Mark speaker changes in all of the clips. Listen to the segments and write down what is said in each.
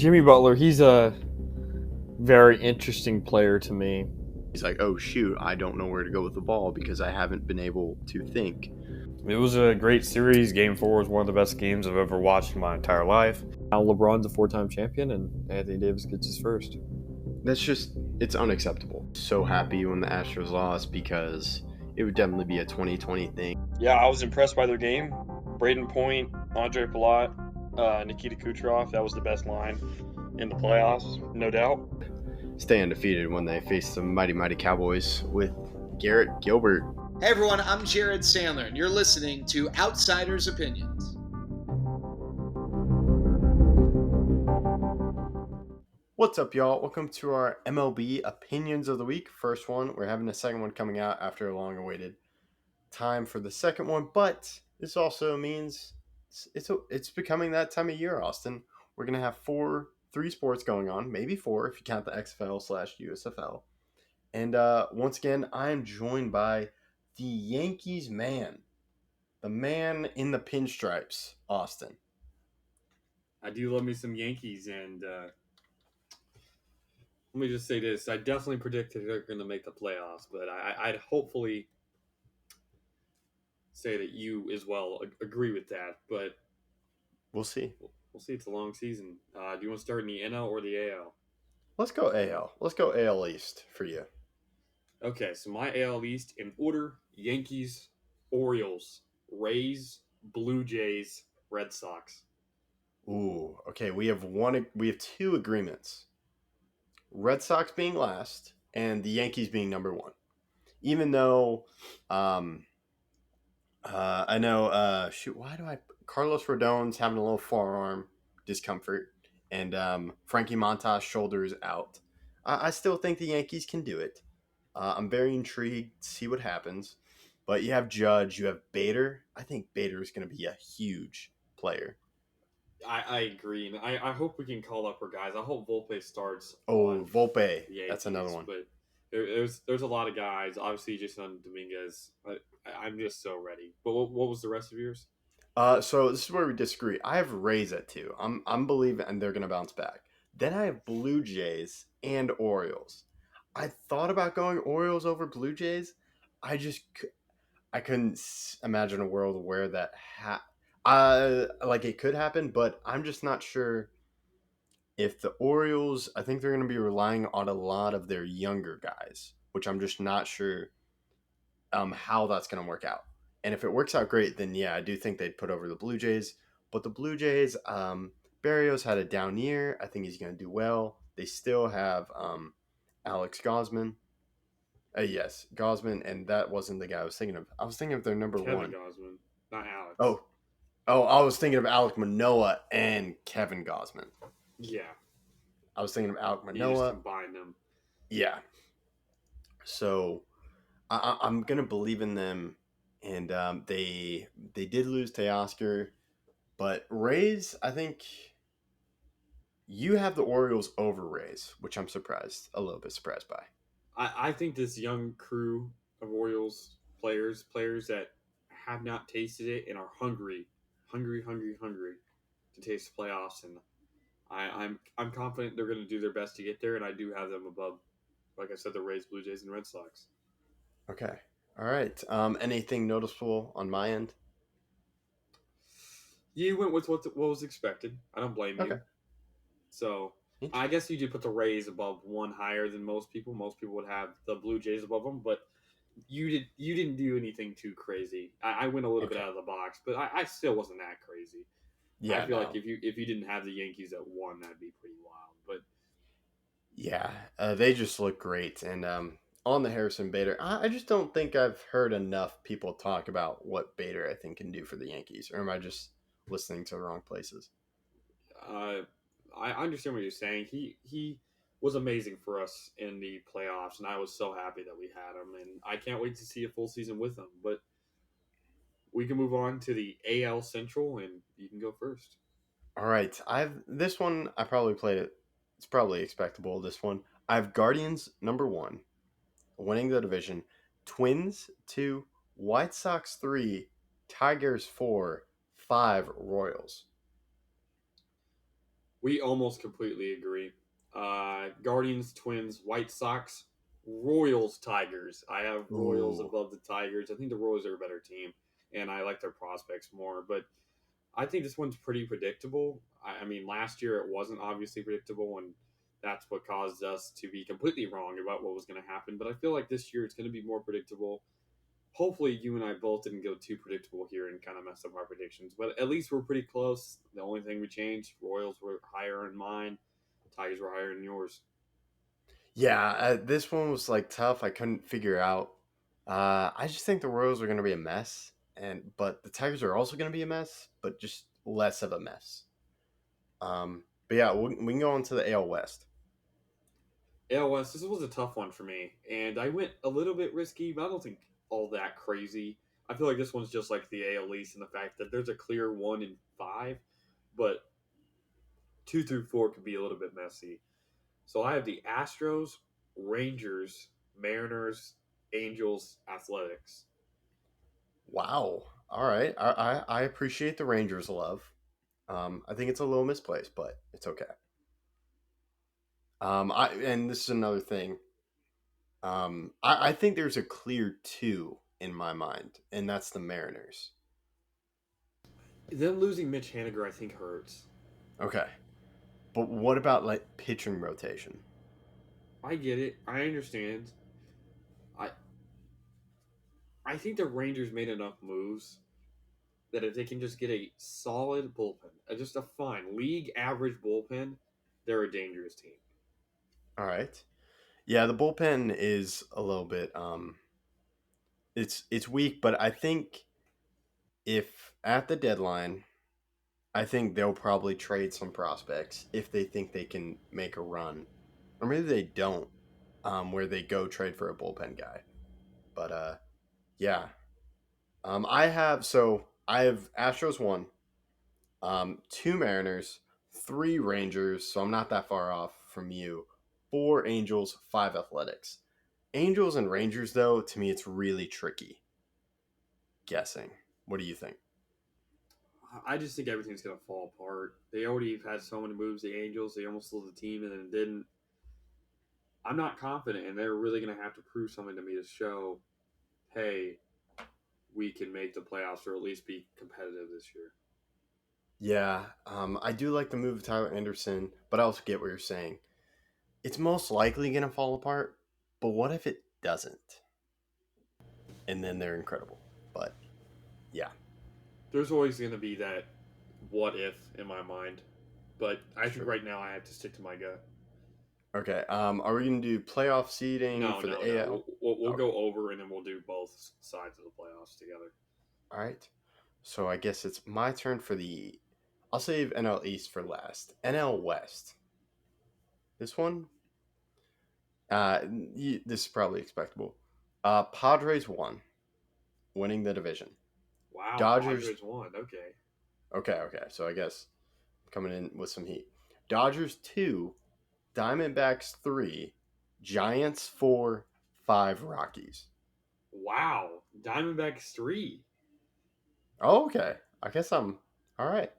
Speaker 1: Jimmy Butler, he's a very interesting player to me.
Speaker 2: He's like, oh shoot, I don't know where to go with the ball because I haven't been able to think.
Speaker 1: It was a great series. Game 4 was one of the best games I've ever watched in my entire life. Now LeBron's a 4-time champion, and Anthony Davis gets his first.
Speaker 2: It's unacceptable. So happy when the Astros lost because it would definitely be a 2020 thing.
Speaker 3: Yeah, I was impressed by their game. Braden Point, Andre Palat, Nikita Kucherov. That was the best line in the playoffs, no doubt.
Speaker 2: Stay undefeated when they face the mighty Cowboys with Garrett Gilbert.
Speaker 4: Hey everyone, I'm Jared Sandler, and you're listening to Outsiders Opinions.
Speaker 2: What's up, y'all? Welcome to our MLB Opinions of the Week. First one. We're having a second one coming out after a long-awaited time for the second one, but this also means it's becoming that time of year, Austin. We're going to have three sports going on, maybe four if you count the XFL/USFL. And once again, I am joined by the Yankees man, the man in the pinstripes, Austin.
Speaker 5: I do love me some Yankees, and let me just say this. I definitely predicted they're going to make the playoffs, but I'd hopefully say that you as well agree with that, but
Speaker 2: We'll see.
Speaker 5: We'll see. It's a long season. Do you want to start in the NL or the AL?
Speaker 2: Let's go AL. Let's go AL East for you.
Speaker 5: Okay, so my AL East in order: Yankees, Orioles, Rays, Blue Jays, Red Sox.
Speaker 2: Ooh, okay. We have two agreements. Red Sox being last and the Yankees being number one. Even though I know Carlos Rodon's having a little forearm discomfort and Frankie Montas shoulders out. I still think the Yankees can do it. I'm very intrigued to see what happens. But you have Judge, you have Bader. I think Bader is going to be a huge player.
Speaker 5: I agree, and I hope we can call up our guys. I hope Volpe starts.
Speaker 2: Oh, Volpe.
Speaker 5: Yankees,
Speaker 2: that's another one.
Speaker 5: But there's a lot of guys. Obviously, Jason Dominguez. I'm just so ready. But what was the rest of yours?
Speaker 2: So this is where we disagree. I have Rays at 2. I'm believing, and they're going to bounce back. Then I have Blue Jays and Orioles. I thought about going Orioles over Blue Jays. I couldn't imagine a world where that it could happen, but I'm just not sure if the Orioles. I think they're going to be relying on a lot of their younger guys, which I'm just not sure how that's going to work out. And if it works out great, then yeah, I do think they'd put over the Blue Jays. But the Blue Jays, Barrios had a down year. I think he's going to do well. They still have Alex Gosman. Yes, Gosman, and that wasn't the guy I was thinking of. I was thinking of their number
Speaker 5: Kevin
Speaker 2: one.
Speaker 5: Gosman, not Alex.
Speaker 2: I was thinking of Alek Manoah and Kevin Gosman.
Speaker 5: Yeah.
Speaker 2: I was thinking of Alek Manoah.
Speaker 5: You just combine them.
Speaker 2: Yeah. So I'm gonna believe in them, and they did lose Teoscar, but Rays. I think you have the Orioles over Rays, which I'm a little bit surprised by.
Speaker 5: I think this young crew of Orioles players that have not tasted it and are hungry to taste the playoffs, and I'm confident they're going to do their best to get there, and I do have them above, like I said, the Rays, Blue Jays, and Red Sox.
Speaker 2: Okay, all right. Anything noticeable on my end?
Speaker 5: You went with what was expected. I don't blame you. So I guess you did put the Rays above one higher than most people. Most people would have the Blue Jays above them, but you didn't do anything too crazy. I went a little bit out of the box, but I still wasn't that crazy.
Speaker 2: Yeah,
Speaker 5: I feel like if you didn't have the Yankees at 1, that'd be pretty wild. But
Speaker 2: yeah, they just look great. And on the Harrison Bader, I just don't think I've heard enough people talk about what Bader I think can do for the Yankees. Or am I just listening to the wrong places?
Speaker 5: I understand what you're saying. He was amazing for us in the playoffs, and I was so happy that we had him. And I can't wait to see a full season with him. But we can move on to the AL Central, and you can go first.
Speaker 2: All right. This one, I probably played it. It's probably expectable, this one. I have Guardians number 1, winning the division. Twins 2, White Sox 3, Tigers 4, 5, Royals.
Speaker 5: We almost completely agree. Guardians, Twins, White Sox, Royals, Tigers. I have Royals
Speaker 2: Ooh.
Speaker 5: above the Tigers. I think the Royals are a better team, and I like their prospects more. But I think this one's pretty predictable. I mean, last year it wasn't obviously predictable, and that's what caused us to be completely wrong about what was going to happen. But I feel like this year it's going to be more predictable. Hopefully, you and I both didn't go too predictable here and kind of mess up our predictions. But at least we're pretty close. The only thing we changed, Royals were higher in mine, Tigers were higher in yours.
Speaker 2: Yeah, this one was like tough. I couldn't figure out. I just think the Royals are going to be a mess, but the Tigers are also going to be a mess, but just less of a mess. But yeah, we can go on to the AL West.
Speaker 5: AL West, this was a tough one for me, and I went a little bit risky, but I don't think all that crazy. I feel like this one's just like the AL East in the fact that there's a clear 1 and 5, but 2 through 4 could be a little bit messy. So I have the Astros, Rangers, Mariners, Angels, Athletics.
Speaker 2: Wow. All right. I appreciate the Rangers' love. I think it's a little misplaced, but it's okay. And this is another thing. I think there's a clear two in my mind, and that's the Mariners.
Speaker 5: Them losing Mitch Haniger, I think, hurts.
Speaker 2: Okay. But what about like pitching rotation?
Speaker 5: I get it. I understand. I I think the Rangers made enough moves that if they can just get a solid bullpen, just a fine league average bullpen, they're a dangerous team.
Speaker 2: All right. Yeah, the bullpen is a little bit it's weak, but I think if at the deadline, I think they'll probably trade some prospects if they think they can make a run. Or maybe they don't, where they go trade for a bullpen guy. But yeah. I have Astros one, two Mariners, three Rangers, so I'm not that far off from you. Four Angels, five Athletics. Angels and Rangers, though, to me, it's really tricky guessing. What do you think?
Speaker 5: I just think everything's gonna fall apart. They already have had so many moves. The Angels, they almost sold the team and then didn't. I'm not confident, and they're really gonna have to prove something to me to show, hey, we can make the playoffs or at least be competitive this year.
Speaker 2: Yeah, I do like the move of Tyler Anderson, but I also get what you're saying. It's most likely going to fall apart, but what if it doesn't? And then they're incredible. But yeah,
Speaker 5: There's always gonna be that what if in my mind, but I think
Speaker 2: true.
Speaker 5: right now I have to stick to my gut.
Speaker 2: Okay, are we going to do playoff seeding
Speaker 5: No,
Speaker 2: for the
Speaker 5: no, no.
Speaker 2: AL?
Speaker 5: We'll
Speaker 2: Okay,
Speaker 5: go over and then we'll do both sides of the playoffs together.
Speaker 2: all right. So I guess it's my turn for I'll save NL East for last. NL West. This one, this is probably expectable. Padres won, winning the division.
Speaker 5: Wow,
Speaker 2: Dodgers.
Speaker 5: Padres won. Okay.
Speaker 2: Okay. So I guess coming in with some heat. Dodgers 2, Diamondbacks 3, Giants 4, 5 Rockies.
Speaker 5: Wow, Diamondbacks 3.
Speaker 2: Oh, okay. I guess I'm all right.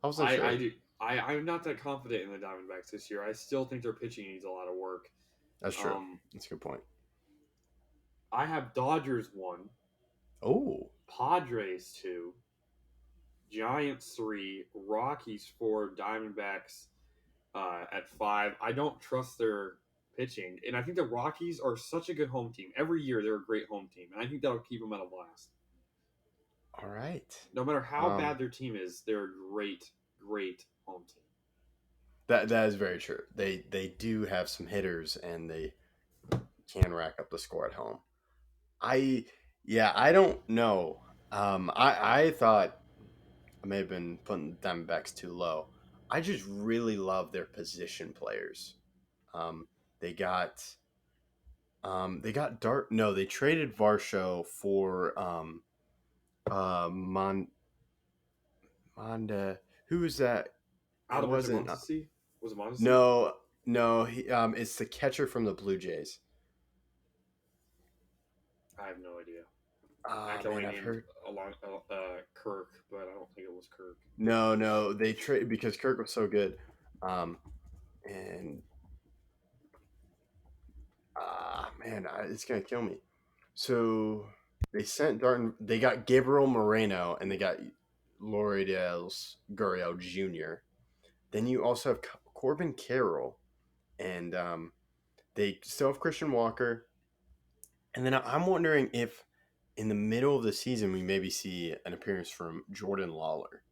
Speaker 2: I wasn't
Speaker 5: I
Speaker 2: sure.
Speaker 5: do. I'm not that confident in the Diamondbacks this year. I still think their pitching needs a lot of work.
Speaker 2: That's true.
Speaker 5: Um,
Speaker 2: That's a good point.
Speaker 5: I have Dodgers 1,
Speaker 2: Oh,
Speaker 5: Padres 2, Giants 3, Rockies 4, Diamondbacks at 5. I don't trust their pitching, and I think the Rockies are such a good home team. Every year they're a great home team, and I think that'll keep them at a blast.
Speaker 2: all right.
Speaker 5: No matter how bad their team is, they're a great home team.
Speaker 2: That is very true. They do have some hitters and they can rack up the score at home. I don't know. I thought I may have been putting the Diamondbacks too low. I just really love their position players. Um, they got they got Dart. No, they traded Varsho for Monda. Who was that? It
Speaker 5: Alberto
Speaker 2: wasn't.
Speaker 5: Mondesi? Was it Mondesi?
Speaker 2: No. It's the catcher from the Blue Jays.
Speaker 5: I have no idea. I
Speaker 2: Ah,
Speaker 5: can only
Speaker 2: man, I've
Speaker 5: name
Speaker 2: heard.
Speaker 5: Kirk, but I don't think it was Kirk.
Speaker 2: No. They trade because Kirk was so good. And man, it's gonna kill me. So they sent Darton. They got Gabriel Moreno, and they got Lourdes Gurriel Jr. Then you also have Corbin Carroll, and they still have Christian Walker. And then I'm wondering if in the middle of the season we maybe see an appearance from Jordan Lawler.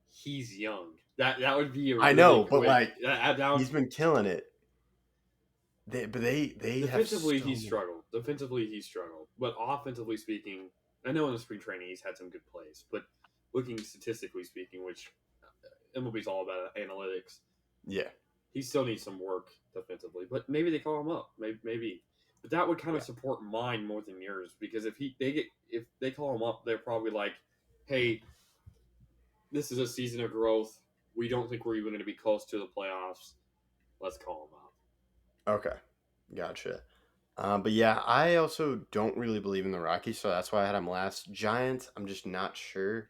Speaker 5: He's young. That would be a
Speaker 2: I
Speaker 5: really
Speaker 2: know, but
Speaker 5: quick,
Speaker 2: like
Speaker 5: that would,
Speaker 2: he's been killing it. They have
Speaker 5: defensively
Speaker 2: so
Speaker 5: he struggled. Defensively he struggled, but offensively speaking, I know in the spring training he's had some good plays, but looking statistically speaking, which MLB's all about analytics,
Speaker 2: yeah.
Speaker 5: he still needs some work defensively. But maybe they call him up, maybe. But that would kind of
Speaker 2: Yeah.
Speaker 5: support mine more than yours because if they call him up, they're probably like, hey, this is a season of growth. We don't think we're even going to be close to the playoffs. Let's call him up.
Speaker 2: Okay, gotcha. But yeah, I also don't really believe in the Rockies, so that's why I had them last. Giants, I'm just not sure.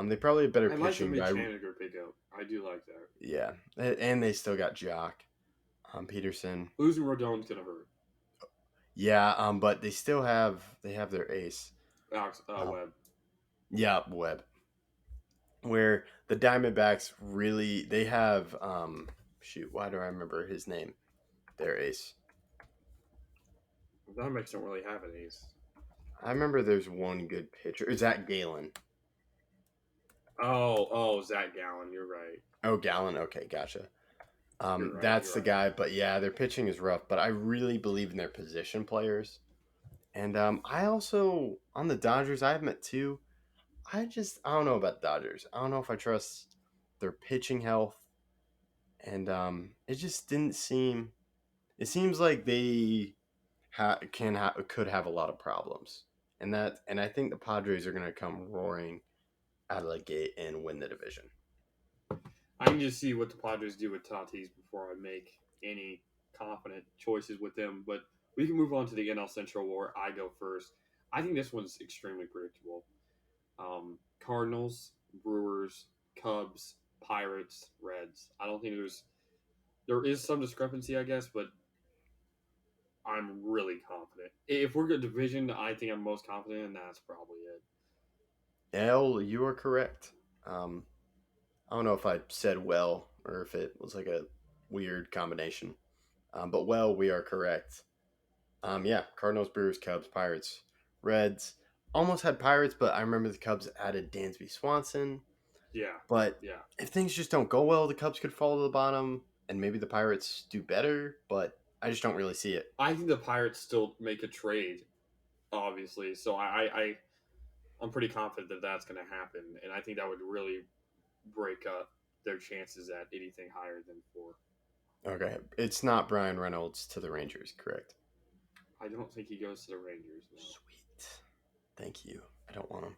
Speaker 2: They probably have better
Speaker 5: I like the
Speaker 2: pitching,
Speaker 5: Mitch
Speaker 2: but
Speaker 5: Haniger pickup. I do like that.
Speaker 2: yeah, and they still got Jock, Peterson.
Speaker 5: Losing Rodon's going to hurt.
Speaker 2: Yeah, but they still have their ace.
Speaker 5: Alex Webb.
Speaker 2: Yeah, Webb. Where the Diamondbacks really they have shoot, why do I remember his name? Their ace.
Speaker 5: The Diamondbacks don't really have an ace.
Speaker 2: I remember there's one good pitcher. Zach Gallen.
Speaker 5: Zach Gallen. You're right.
Speaker 2: Oh, Gallen. Okay, gotcha.
Speaker 5: Right,
Speaker 2: that's the
Speaker 5: right.
Speaker 2: guy. But yeah, their pitching is rough. But I really believe in their position players. And I also on the Dodgers, I have met two. I don't know about the Dodgers. I don't know if I trust their pitching health. And it just didn't seem. It seems like they could have a lot of problems. And I think the Padres are going to come roaring out of the gate and win the division.
Speaker 5: I need to see what the Padres do with Tatis before I make any confident choices with them. But we can move on to the NL Central where I go first. I think this one's extremely predictable. Cardinals, Brewers, Cubs, Pirates, Reds. I don't think there is some discrepancy, I guess, but I'm really confident. If we're good division, I think I'm most confident, and that's probably it.
Speaker 2: You are correct. I don't know if I said well or if it was like a weird combination. But we are correct. Yeah, Cardinals, Brewers, Cubs, Pirates, Reds. Almost had Pirates, but I remember the Cubs added Dansby Swanson.
Speaker 5: Yeah.
Speaker 2: But
Speaker 5: yeah,
Speaker 2: if things just don't go well, the Cubs could fall to the bottom, and maybe the Pirates do better. But I just don't really see it.
Speaker 5: I think the Pirates still make a trade, obviously. So I'm pretty confident that that's going to happen, and I think that would really break up their chances at anything higher than 4.
Speaker 2: Okay, it's not Brian Reynolds to the Rangers, correct?
Speaker 5: I don't think he goes to the Rangers. No.
Speaker 2: Sweet. Thank you. I don't want him.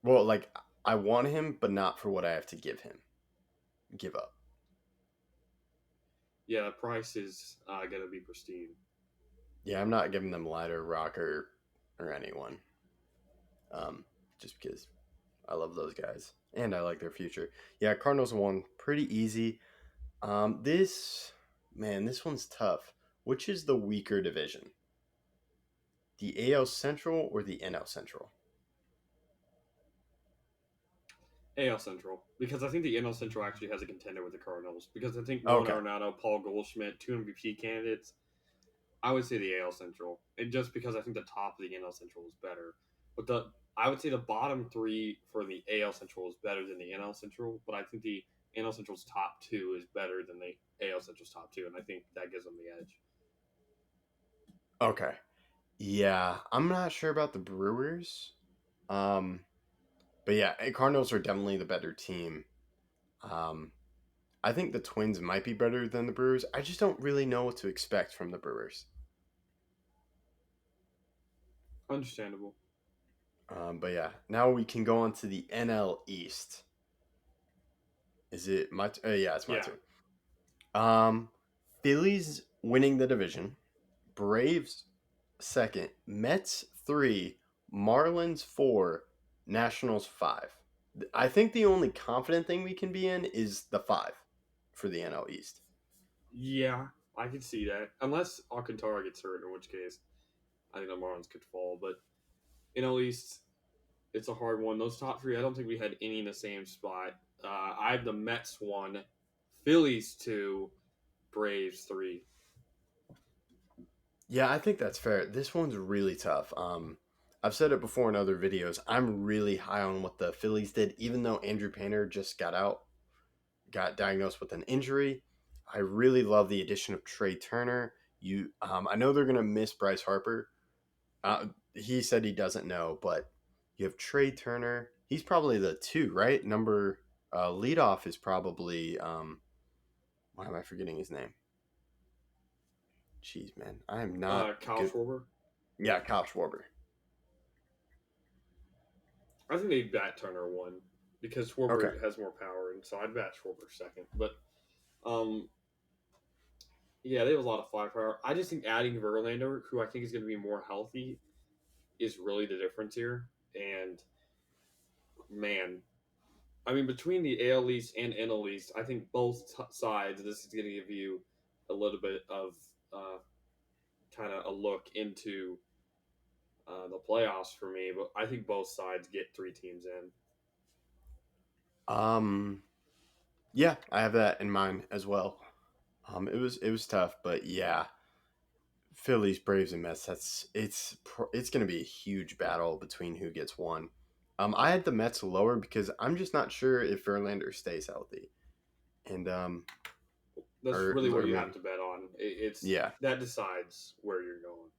Speaker 2: Well, like, I want him, but not for what I have to give up.
Speaker 5: Yeah, the price is going to be pristine.
Speaker 2: Yeah, I'm not giving them Leiter, Rocker, or anyone. Just because I love those guys and I like their future. Yeah, Cardinals won pretty easy. This one's tough. Which is the weaker division? The AL Central or the NL Central?
Speaker 5: AL Central, because I think the NL Central actually has a contender with the Cardinals. Because I think Juan Arenado, Paul Goldschmidt, 2 MVP candidates. I would say the AL Central, and just because I think the top of the NL Central is better. But I would say the bottom 3 for the AL Central is better than the NL Central. But I think the NL Central's top 2 is better than the AL Central's top 2, and I think that gives them the edge.
Speaker 2: Okay. Yeah, I'm not sure about the Brewers. But yeah, Cardinals are definitely the better team. I think the Twins might be better than the Brewers. I just don't really know what to expect from the Brewers.
Speaker 5: Understandable.
Speaker 2: But yeah, now we can go on to the NL East. Is it my? Yeah, it's my turn. Phillies winning the division. Braves second. Mets 3. Marlins 4. Nationals 5. I think the only confident thing we can be in is the 5 for the NL East.
Speaker 5: Yeah, I could see that. Unless Alcantara gets hurt, in which case I think the Marlins could fall. But NL East, it's a hard one. Those top three, I don't think we had any in the same spot. I have the Mets 1, Phillies 2, Braves 3.
Speaker 2: Yeah, I think that's fair. This one's really tough. I've said it before in other videos. I'm really high on what the Phillies did, even though Andrew Painter just got diagnosed with an injury. I really love the addition of Trey Turner. I know they're gonna miss Bryce Harper. He said he doesn't know, but you have Trey Turner. He's probably the 2, right? Number leadoff is probably why am I forgetting his name? Jeez, man, I am not
Speaker 5: Kyle
Speaker 2: good.
Speaker 5: Schwarber.
Speaker 2: Yeah, Kyle Schwarber.
Speaker 5: I think they'd bat Turner 1 because
Speaker 2: Okay.
Speaker 5: Schwarber has more power, and so I'd bat Schwarber 2nd. But um, yeah, they have a lot of firepower. I just think adding Verlander, who I think is going to be more healthy, is really the difference here. And man, I mean, between the AL East and NL East, I think both sides, this is going to give you a little bit of kind of a look into the playoffs for me. But I think both sides get 3 teams in.
Speaker 2: Yeah, I have that in mind as well. It was tough, but yeah, Phillies, Braves, and Mets. It's going to be a huge battle between who gets one. I had the Mets lower because I'm just not sure if Verlander stays healthy, and
Speaker 5: That's
Speaker 2: or
Speaker 5: really what you
Speaker 2: maybe
Speaker 5: have to bet on. It's
Speaker 2: yeah.
Speaker 5: that decides where you're going.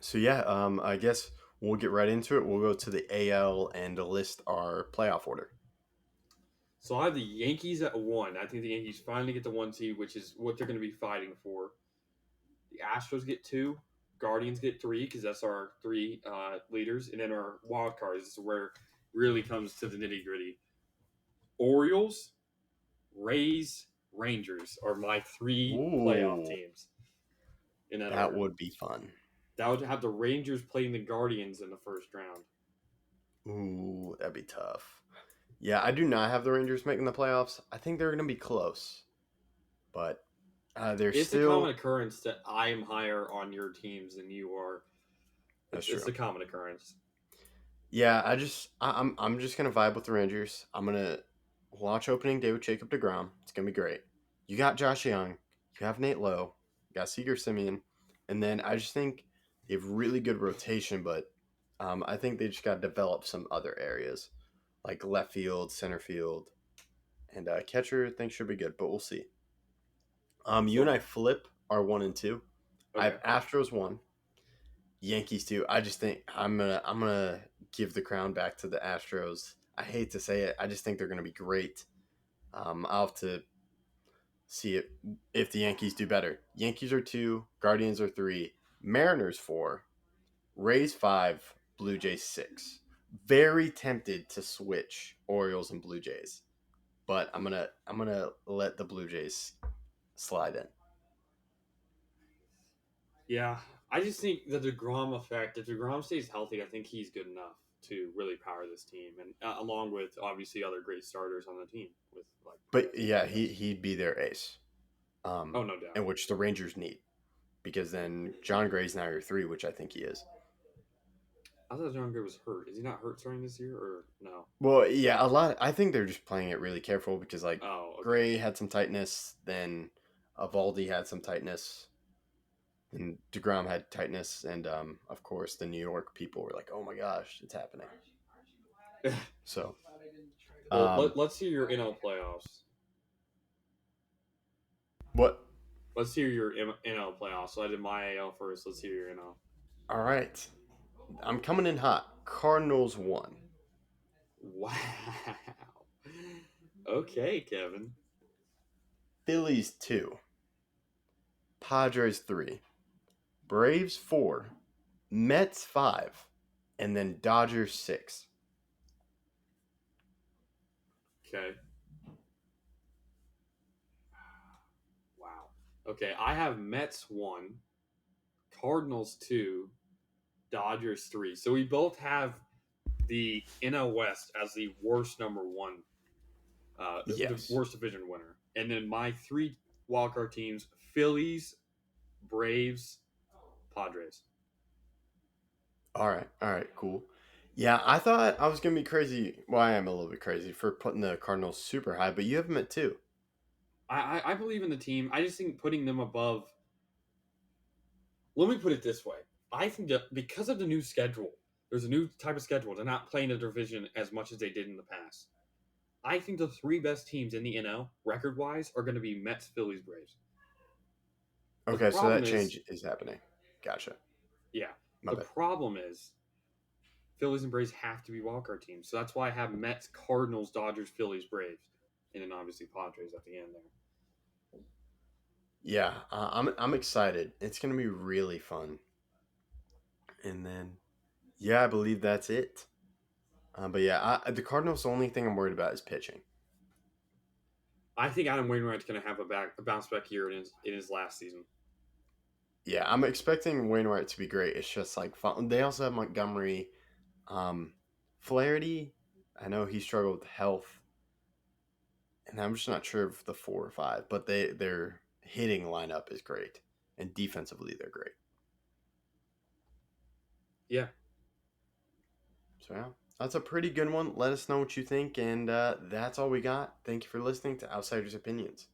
Speaker 2: So yeah, I guess we'll get right into it. We'll go to the AL and list our playoff order.
Speaker 5: So I have the Yankees at 1. I think the Yankees finally get the 1 seed, which is what they're going to be fighting for. The Astros get 2. Guardians get 3 because that's our 3 leaders, and then our wild cards is where it really comes to the nitty gritty. Orioles, Rays, Rangers are my 3 playoff
Speaker 2: Ooh,
Speaker 5: teams in that
Speaker 2: that
Speaker 5: order.
Speaker 2: would be fun.
Speaker 5: That would have the Rangers playing the Guardians in the first round.
Speaker 2: Ooh, that'd be tough. Yeah, I do not have the Rangers making the playoffs. I think they're going to be close, but they're
Speaker 5: It's a
Speaker 2: still.
Speaker 5: common occurrence that I am higher on your teams than you are.
Speaker 2: That's
Speaker 5: It's
Speaker 2: true.
Speaker 5: a common occurrence.
Speaker 2: Yeah, I'm just gonna vibe with the Rangers. I'm gonna watch opening day with Jacob DeGrom. It's gonna be great. You got Josh Young, you have Nate Lowe, you got Seager Simeon, and then I just think they have really good rotation, but I think they just got to develop some other areas like left field, center field, and catcher. I think should be good, but we'll see. You and I flip are 1 and 2. I
Speaker 5: Okay.
Speaker 2: have Astros 1, Yankees 2. I just think I'm gonna give the crown back to the Astros. I hate to say it. I just think they're gonna be great. I'll have to see it if the Yankees do better. Yankees are 2, Guardians are 3, Mariners 4, Rays 5, Blue Jays 6. Very tempted to switch Orioles and Blue Jays, but I'm gonna let the Blue Jays slide in.
Speaker 5: Yeah, I just think the DeGrom effect. If DeGrom stays healthy, I think he's good enough to really power this team, and along with obviously other great starters on the team. With like,
Speaker 2: But yeah, he'd be their ace.
Speaker 5: oh no doubt.
Speaker 2: And which the Rangers need because then John Gray's now your 3, which I think he is.
Speaker 5: I thought John Gray was hurt. Is he not hurt starting this year or no?
Speaker 2: Well, yeah, a lot. I think they're just playing it really careful because like
Speaker 5: Oh, okay.
Speaker 2: Gray had some tightness, then Evaldi had some tightness, and Degrom had tightness, and of course the New York people were like, "Oh my gosh, it's happening." So,
Speaker 5: Well, let's hear your NL playoffs.
Speaker 2: what?
Speaker 5: Let's hear your NL playoffs. So I did my AL first. Let's hear your NL.
Speaker 2: All right, I'm coming in hot. Cardinals 1.
Speaker 5: Wow. Okay, Kevin.
Speaker 2: Phillies 2. Padres 3. Braves 4. Mets 5. And then Dodgers 6.
Speaker 5: Okay. Wow. Okay, I have Mets 1, Cardinals 2, Dodgers 3. So we both have the NL West as the worst number one, the
Speaker 2: Yes.
Speaker 5: worst division winner. And then my 3 wildcard teams: Phillies, Braves, Padres.
Speaker 2: All right, cool. Yeah, I thought I was gonna be crazy. Well, I am a little bit crazy for putting the Cardinals super high, but you have them at 2.
Speaker 5: I believe in the team. I just think putting them above. Let me put it this way: I think that because of the new schedule, there's a new type of schedule. They're not playing a division as much as they did in the past. I think the 3 best teams in the NL, record-wise, are going to be Mets, Phillies, Braves. The
Speaker 2: Okay, so that
Speaker 5: problem is,
Speaker 2: change is happening. Gotcha.
Speaker 5: yeah,
Speaker 2: My
Speaker 5: the
Speaker 2: bad.
Speaker 5: problem is Phillies and Braves have to be wildcard teams. So that's why I have Mets, Cardinals, Dodgers, Phillies, Braves, and then obviously Padres at the end there.
Speaker 2: Yeah, I'm excited. It's gonna be really fun. And then, yeah, I believe that's it. But yeah, the Cardinals. The only thing I'm worried about is pitching.
Speaker 5: I think Adam Wainwright's going to have a bounce back year in his last season.
Speaker 2: Yeah, I'm expecting Wainwright to be great. It's just like fun. They also have Montgomery, Flaherty. I know he struggled with health, and I'm just not sure of the 4 or 5. But their hitting lineup is great, and defensively they're great.
Speaker 5: Yeah.
Speaker 2: So yeah, that's a pretty good one. Let us know what you think, and that's all we got. Thank you for listening to Outsiders Opinions.